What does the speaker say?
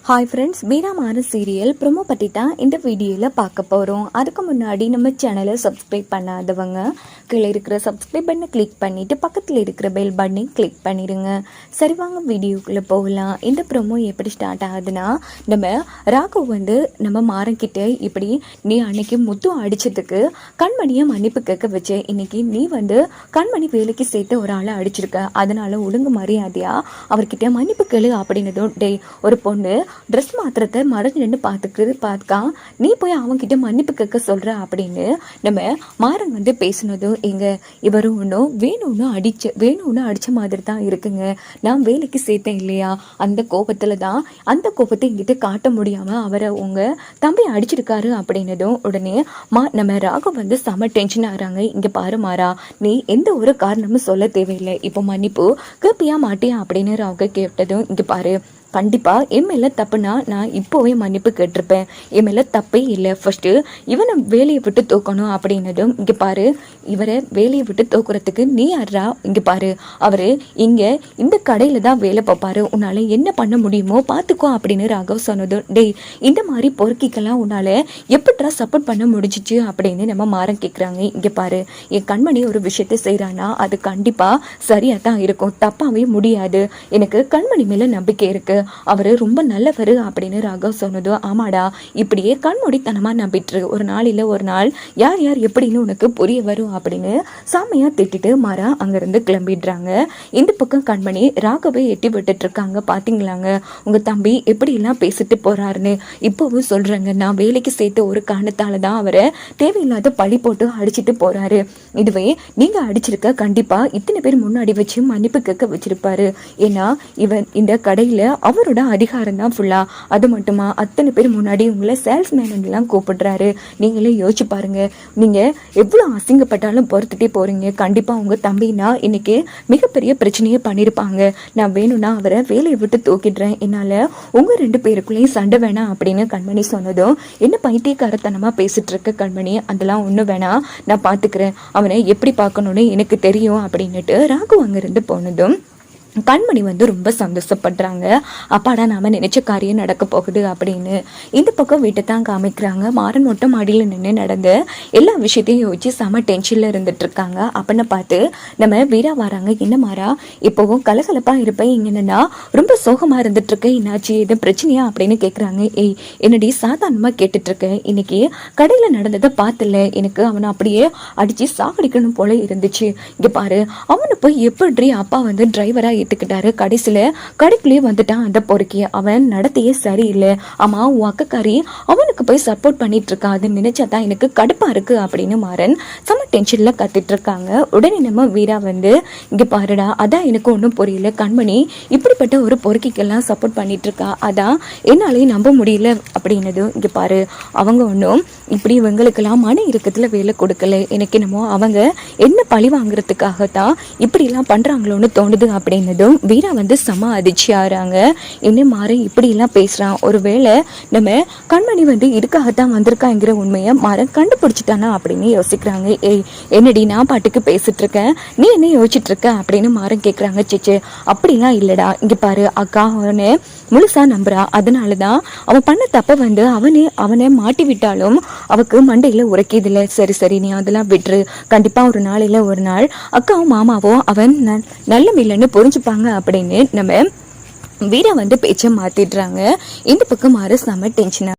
Hi friends, வீராமான serial promo பற்றி தான் இந்த வீடியோவில் பார்க்க போகிறோம். அதுக்கு முன்னாடி நம்ம சேனலை சப்ஸ்கிரைப் பண்ணாதவங்க கீழே இருக்கிற சப்ஸ்கிரைப் பட்டனை கிளிக் பண்ணிவிட்டு பக்கத்தில் இருக்கிற பெல் பட்டனையும் கிளிக் பண்ணிடுங்க. சரி, வாங்க வீடியோக்குள்ளே போகலாம். இந்த ப்ரோமோ எப்படி ஸ்டார்ட் ஆகுதுன்னா, நம்ம ராகவ் நம்ம மாறன்கிட்ட இப்படி நீ அன்னைக்கு முத்து அடித்ததுக்கு கண்மணியை மன்னிப்பு கேட்க வச்சு, இன்னைக்கு நீ கண்மணி வேலைக்கு சேர்த்து ஒரு ஆளை அடிச்சிருக்க, அதனால ஒழுங்கு மரியாதையா அவர்கிட்ட மன்னிப்பு கேளு அப்படின்னதும், டே ஒரு பொண்ணு ட்ரெஸ் மாத்திரத்தை மறைஞ்சு நின்று பார்த்துக்கா, நீ போய் அவன்கிட்ட மன்னிப்பு கேட்க சொல்ற அப்படின்னு நம்ம மாறன் பேசினதும், எங்க இவரும் ஒன்றும் வேணும்னு அடிச்ச மாதிரி தான் இருக்குங்க. நான் வேலைக்கு சேர்த்தேன் இல்லையா, அந்த கோபத்துல தான் அந்த கோபத்தை எங்கிட்ட காட்ட முடியாம அவரை உங்க தம்பி அடிச்சிருக்காரு அப்படின்னதும், உடனே நம்ம ராகவ் செம டென்ஷன் ஆகிறாங்க. இங்க பாரு மாறா, நீ எந்த ஒரு காரணமும் சொல்ல தேவையில்லை, இப்போ மன்னிப்பு கேப்பியா மாட்டியா அப்படின்னு ராக கேட்டதும், இங்க பாரு கண்டிப்பா என் மேல தப்புனா நான் இப்போவே மன்னிப்பு கேட்டிருப்பேன், என் மேல தப்பே இல்லை, ஃபர்ஸ்ட் இவனை வேலையை விட்டு தூக்கணும் அப்படின்னதும், இங்க பாரு இவரை வேலையை விட்டு தூக்குறதுக்கு நீ யாரா, இங்க பாரு அவரு இங்க இந்த கடையில தான் வேலை பார்ப்பாரு, உன்னால என்ன பண்ண முடியுமோ பாத்துக்கோ அப்படின்னு ராகவ் சொன்னதும், டேய் இந்த மாதிரி பொறுக்கிக்கெல்லாம் உன்னால எப்படிடா சப்போர்ட் பண்ண முடிஞ்சிச்சு அப்படின்னு நம்ம மாறன் கேட்குறாங்க. இங்க பாரு என் கண்மணி ஒரு விஷயத்த செய்யறானா அது கண்டிப்பா சரியா தான் இருக்கும், தப்பாவே முடியாது, எனக்கு கண்மணி மேல நம்பிக்கை இருக்கு, அவரு ரொம்ப நல்லவரு அப்படின்னு ராகவ் சொன்னதோ, ஆமாடா இப்படியே கண்மூடித்தனமா நம்பிட்டு ஒரு நாள் இல்ல ஒரு நாள் யார் யார் எப்படின்னு உனக்கு புரிய வரும் அப்படின்னு சாமியா திட்டிட்டு மாறா அங்கிருந்து கிளம்பிடுறாங்க. இந்த பக்கம் கண்மணி ராகவை எட்டி விட்டுட்டு இருக்காங்க. பாத்தீங்களாங்க உங்க தம்பி எப்படி எல்லாம் பேசிட்டு போறாருன்னு, இப்பவும் சொல்றாங்க, நான் வேலைக்கு சேர்த்து ஒரு காரணத்தாலதான் அவரை தேவையில்லாத பழி போட்டு அடிச்சுட்டு போறாரு, இதுவே நீங்க அடிச்சிருக்க கண்டிப்பா இத்தனை பேர் முன்னாடி வச்சு மன்னிப்பு கேட்க வச்சிருப்பாரு, ஏன்னா இவன் இந்த கடையில அவரோட அதிகாரம் தான் ஃபுல்லா, அது மட்டுமா அத்தனை பேர் முன்னாடி உங்களை சேல்ஸ்மேன் எல்லாம் கூப்பிடுறாரு, நீங்களே யோசிச்சு பாருங்க, நீங்க எவ்வளவு அசிங்கப்பட்டாலும் பொறுத்துட்டே போறீங்க, கண்டிப்பா உங்க தம்பினா இன்னைக்கு மிகப்பெரிய பிரச்சனையே பண்ணிருப்பாங்க, நான் வேணும்னா அவரை வேலையை விட்டு தூக்கிடுறேன், என்னால உங்க ரெண்டு பேருக்குள்ளேயும் சண்டை வேணாம் அப்படின்னு கண்மணி சொன்னதும், என்ன பைத்தியக்காரத்தனமா பேசிட்டு இருக்க கண்மணி, அதெல்லாம் ஒன்றும் வேணாம் நான் பாத்துக்கிறேன், அவனை எப்படி பார்க்கணும்னு எனக்கு தெரியும் அப்படின்னுட்டு ராகு அங்கிருந்து போனதும் கண்மணி ரொம்ப சந்தோஷப்படுறாங்க. அப்பாடா நாம நினைச்ச காரியம் நடக்க போகுது அப்படின்னு. இந்த பக்கம் வீட்டை தான் காமிக்கிறாங்க. மாறன் மொட்டை மாடியில் நின்று நடந்த எல்லா விஷயத்தையும் யோசிச்சு செம டென்ஷன்ல இருந்துட்டு இருக்காங்க. அப்படின்னு பார்த்து நம்ம வீரா வராங்க. என்ன மாறா இப்போவும் கலகலப்பா இருப்பேன், இங்க என்னன்னா ரொம்ப சோகமா இருந்துட்டு இருக்கேன், என்னாச்சு எதுவும் பிரச்சனையா அப்படின்னு கேட்குறாங்க. ஏய் என்னடி சாதாரணமா கேட்டுட்டு இருக்கேன், இன்னைக்கு கடையில நடந்ததை பார்த்துல எனக்கு அவனை அப்படியே அடிச்சு சாகடிக்கணும் போல இருந்துச்சு, இங்க பாரு அவனை போய் எப்படி அப்பா டிரைவரா ஏத்துக்கிட்டாரு, கடைசியில கடைக்குள்ளேயே வந்துட்டான் அந்த பொறுக்கி, அவன் நடத்தையே சரியில்லை, ஆமா உன் அக்கக்காரி அவனுக்கு போய் சப்போர்ட் பண்ணிட்டு இருக்கா, அது நினைச்சாதான் எனக்கு கடுப்பா இருக்கு அப்படின்னு மாறன் செம டென்ஷன்ல கத்திட்டு இருக்காங்க. உடனே நம்ம வீரா இங்க பாருடா, அதான் எனக்கு ஒன்றும் புரியல, கண்மணி இப்படிப்பட்ட ஒரு பொறுக்கிக்கெல்லாம் சப்போர்ட் பண்ணிட்டு இருக்கா, அதான் என்னாலேயும் நம்ப முடியல அப்படின்னது, இங்க பாரு அவங்க ஒன்றும் இப்படி இவங்களுக்கெல்லாம் மன இறுக்கத்துல வேலை கொடுக்கல, எனக்கு என்னமோ அவங்க என்ன பழி வாங்குறதுக்காகத்தான் இப்படி எல்லாம் பண்றாங்களோன்னு தோணுது அப்படின்னு வீரா செம அதிர்ச்சி ஆறாங்க. என்ன மாறன் இப்படி எல்லாம் பேசுறான், ஒருவேளை நம்ம கண்மணி இதுக்காகத்தான் வந்திருக்காங்கிற உண்மையை மாறன் கண்டுபிடிச்சிட்டானா அப்படின்னு யோசிக்கிறாங்க. ஏய் என்னடி நான் பாட்டுக்கு பேசிட்டு இருக்கேன், நீ என்ன யோசிச்சுட்டு இருக்க அப்படின்னு மாறன் கேட்கறாங்க. சிச்சு அப்படிலாம் இல்லடா, இங்க பாரு அக்கா அவனை முழுசா நம்புறா, அதனாலதான் அவன் பண்ண தப்ப அவனை மாட்டி விட்டாலும் அவக்கு மண்டையில உரைக்கிதில்ல, சரி சரி நீ அதெல்லாம் விட்டுரு, கண்டிப்பா ஒரு நாளையில ஒரு நாள் அக்காவும் மாமாவும் அவன் நல்ல இல்லைன்னு புரிஞ்சுப்பாங்க அப்படின்னு நம்ம வீரா பேச்சை மாத்திடுறாங்க. இந்த பக்கம் மாற செம டென்ஷனா